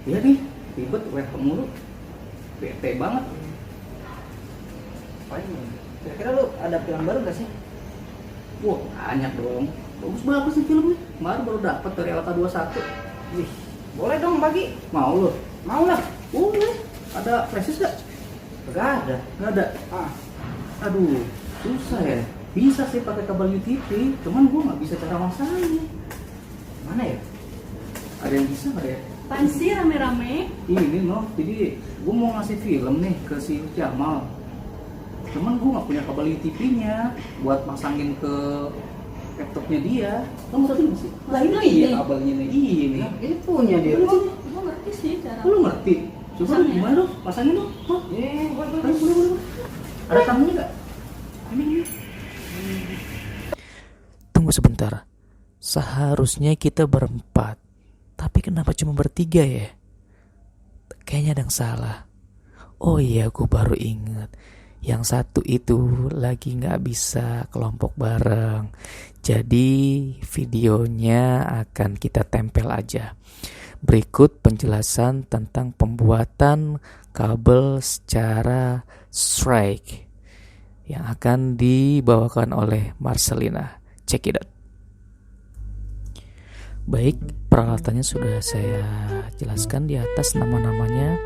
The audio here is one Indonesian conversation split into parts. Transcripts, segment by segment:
Iya nih, ribet WFH mulu. Bete banget. Paling kira-kira lu ada film baru gak sih? Wah, banyak dong. Bagus nih filmnya. Kemarin baru dapat dari Alka 21. Wih, boleh dong bagi. Mau lo? Mau lah. Boleh. Ada flashdisk gak? Gak ada. Nggak ada. Ah, Aduh, susah ya. Bisa sih pakai kabel UTP, cuman gua nggak bisa cara masangnya. mana ya? Ada yang bisa nggak ya? Apaan sih rame-rame? Ini noh, jadi gua mau ngasih film nih ke si Jamal. Cuman gua nggak punya kabel UTP-nya buat masangin ke laptopnya dia. Kamu ngerti nggak sih? Lah, ini iya ini. kabelnya nih. Ini. Nah, ini punya dia. Gue ngerti sih cara. Lu ngerti? Coba Pasangnya. gimana dong? Pasangin dong. Hah? Boleh. Ada tangannya nggak? Ini. Tunggu sebentar. Seharusnya kita berempat. Tapi kenapa cuma bertiga ya? Kayaknya ada yang salah. Oh iya, gue baru inget. Yang satu itu lagi gak bisa kelompok bareng. Jadi videonya akan kita tempel aja. Berikut penjelasan tentang pembuatan kabel secara strike yang akan dibawakan oleh Marcelina. Check it out. Baik, peralatannya sudah saya jelaskan di atas nama-namanya.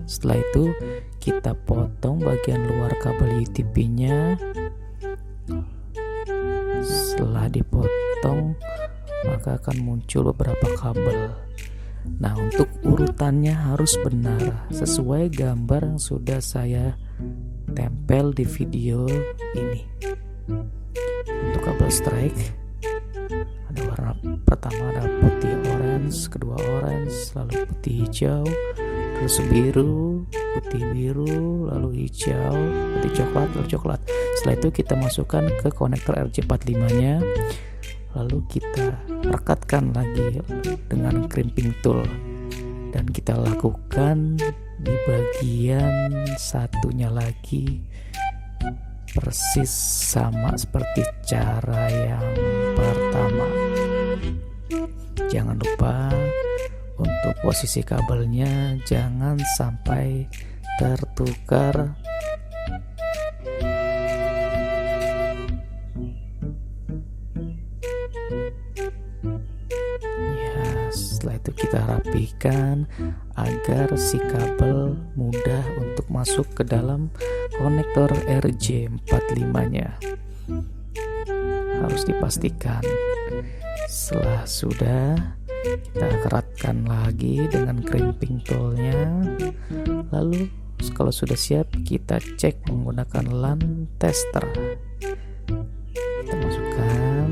Setelah itu kita potong bagian luar kabel UTP-nya. Setelah dipotong, maka akan muncul beberapa kabel. Nah, untuk urutannya harus benar sesuai gambar yang sudah saya tempel di video ini. Untuk kabel strike ada warna pertama, ada putih orange, kedua orange, lalu putih hijau, terus biru, putih biru, lalu hijau, putih coklat, lalu coklat. Setelah itu kita masukkan ke konektor RJ45 nya, lalu kita rekatkan lagi dengan crimping tool, dan kita lakukan di bagian satunya lagi persis sama seperti cara yang pertama. Jangan lupa untuk posisi kabelnya jangan sampai tertukar. Ya, setelah itu kita rapikan agar si kabel mudah untuk masuk ke dalam konektor RJ45-nya. Harus dipastikan. Setelah sudah, kita keratkan lagi dengan crimping toolnya. Lalu kalau sudah siap, kita cek menggunakan LAN tester. Kita masukkan.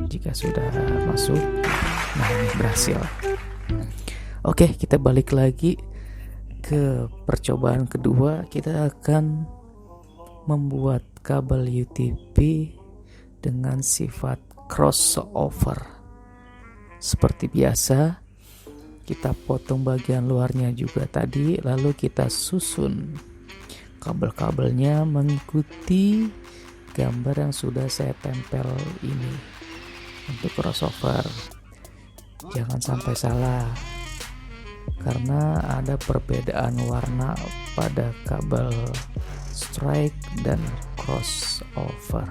Jika sudah masuk, nah ini berhasil. Oke, kita balik lagi ke percobaan kedua. Kita akan membuat kabel UTP dengan sifat crossover. Seperti biasa, kita potong bagian luarnya juga tadi, lalu kita susun kabel-kabelnya mengikuti gambar yang sudah saya tempel ini. Untuk crossover, jangan sampai salah karena ada perbedaan warna pada kabel strike dan crossover.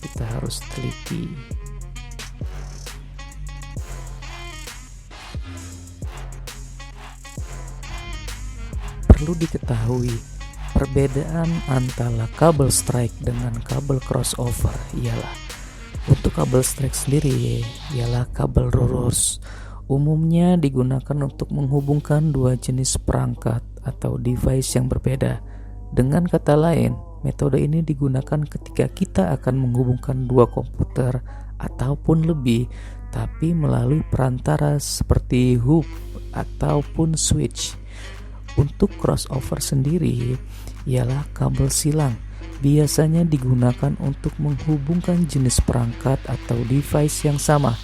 Kita harus teliti. Perlu diketahui, perbedaan antara kabel strike dengan kabel crossover ialah untuk kabel strike sendiri ialah kabel lurus. Umumnya digunakan untuk menghubungkan dua jenis perangkat atau device yang berbeda. Dengan kata lain, metode ini digunakan ketika kita akan menghubungkan dua komputer ataupun lebih, tapi melalui perantara seperti hub ataupun switch. Untuk crossover sendiri ialah kabel silang. Biasanya digunakan untuk menghubungkan jenis perangkat atau device yang sama.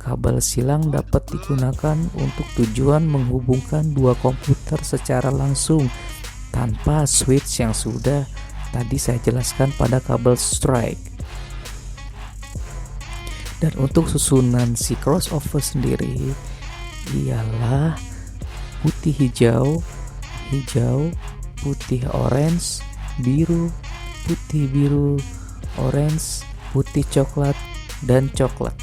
Kabel silang dapat digunakan untuk tujuan menghubungkan dua komputer secara langsung tanpa switch yang sudah tadi saya jelaskan pada kabel strike. Dan untuk susunan si crossover sendiri ialah putih hijau, hijau, putih orange, biru, putih biru, orange, putih coklat, dan coklat.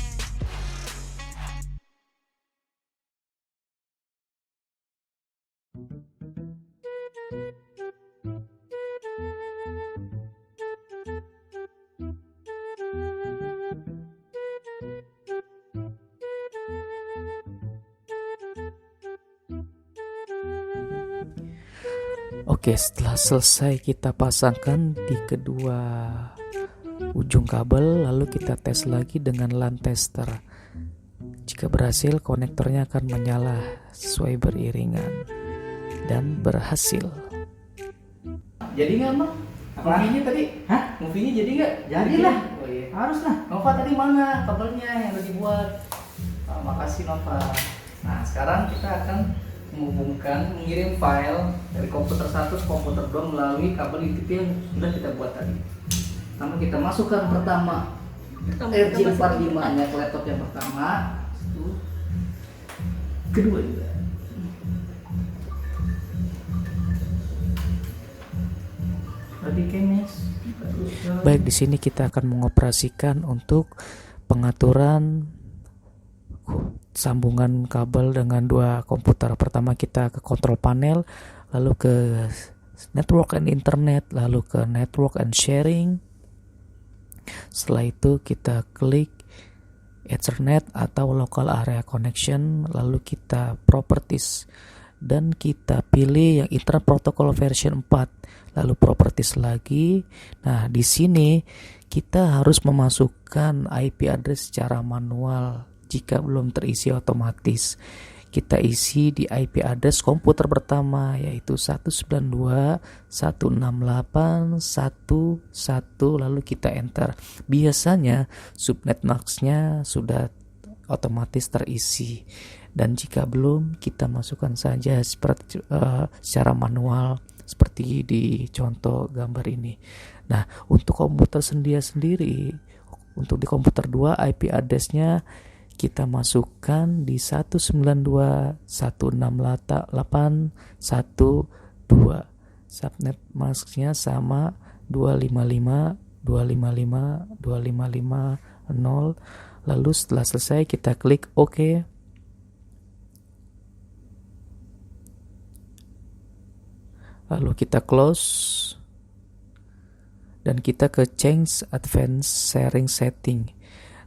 Oke, setelah selesai kita pasangkan di kedua ujung kabel, lalu kita tes lagi dengan LAN tester. Jika berhasil, konektornya akan menyala sesuai beriringan dan berhasil. Jadi nggak Bang? Movie-nya tadi? Hah? Movie-nya jadi nggak? Jadilah. Oh iya. Harus lah. Nova tadi mana kabelnya yang udah dibuat? Makasih Nova. Nah sekarang kita akan mengirim file dari komputer 1 ke komputer 2 melalui kabel UTP yang sudah kita buat tadi. Pertama kita masukkan pertama RJ45 nya ke laptop yang pertama, itu kedua juga. Tadi kemes. Baik, di sini kita akan mengoperasikan untuk pengaturan sambungan kabel dengan dua komputer. Pertama kita ke control panel, lalu ke network and internet, lalu ke network and sharing. Setelah itu kita klik Ethernet atau local area connection, lalu kita properties dan kita pilih yang Internet Protocol version 4, lalu properties lagi. Nah, di sini kita harus memasukkan IP address secara manual. Jika belum terisi otomatis, kita isi di IP address komputer pertama, yaitu 192.168.1.1, lalu kita enter. Biasanya subnet masknya sudah otomatis terisi, dan jika belum, kita masukkan saja secara manual seperti di contoh gambar ini. Nah, untuk komputer sendiri, untuk di komputer 2 IP address-nya kita masukkan di 192.168.1.2. Subnet masknya sama 255.255.255.0. Lalu setelah selesai kita klik OK. Lalu kita close dan kita ke change advanced sharing setting.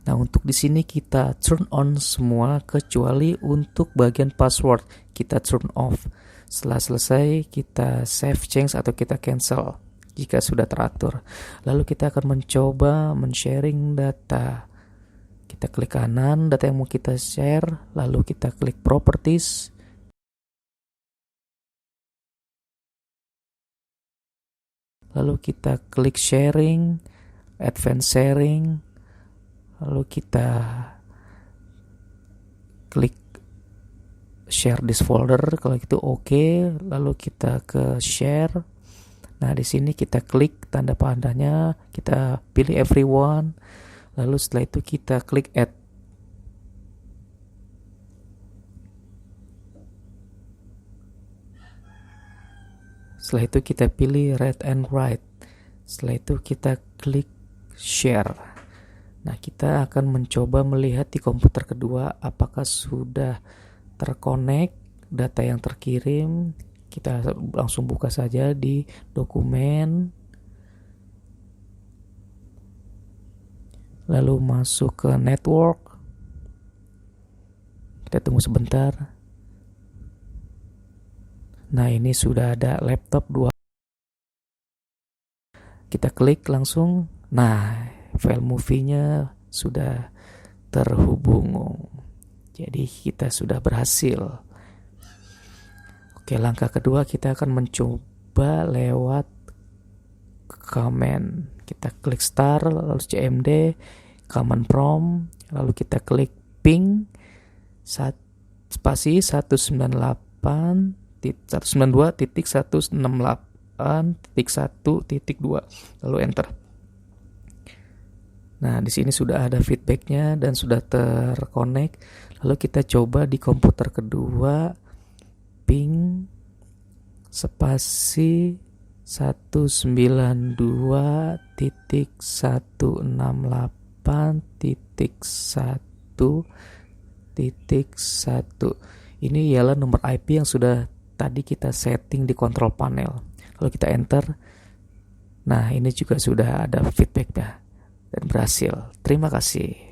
Nah, untuk di sini kita turn on semua kecuali untuk bagian password kita turn off. Setelah selesai kita save change atau kita cancel jika sudah teratur. Lalu kita akan mencoba men-sharing data. Kita klik kanan data yang mau kita share, lalu kita klik properties. Lalu kita klik sharing, advanced sharing. Lalu kita klik share this folder, kalau gitu oke. Lalu kita ke share. Nah, di sini kita klik tanda pandanya, kita pilih everyone. Lalu setelah itu kita klik add. Setelah itu kita pilih read and write. Setelah itu kita klik share. Nah, kita akan mencoba melihat di komputer kedua apakah sudah terkonek data yang terkirim. Kita langsung buka saja di dokumen. Lalu masuk ke network. Kita tunggu sebentar. Nah, ini sudah ada laptop 2. Kita klik langsung. Nah, file movie-nya sudah terhubung. Jadi kita sudah berhasil. Oke, langkah kedua kita akan mencoba lewat command. Kita klik start, lalu cmd, command prompt, lalu kita klik ping spasi 192.168.1.2, lalu enter. Nah, di sini sudah ada feedbacknya dan sudah terkonek. Lalu kita coba di komputer kedua, ping spasi 192.168.1.1. Ini ialah nomor IP yang sudah tadi kita setting di control panel. Kalau kita enter, nah ini juga sudah ada feedbacknya dan berhasil. Terima kasih.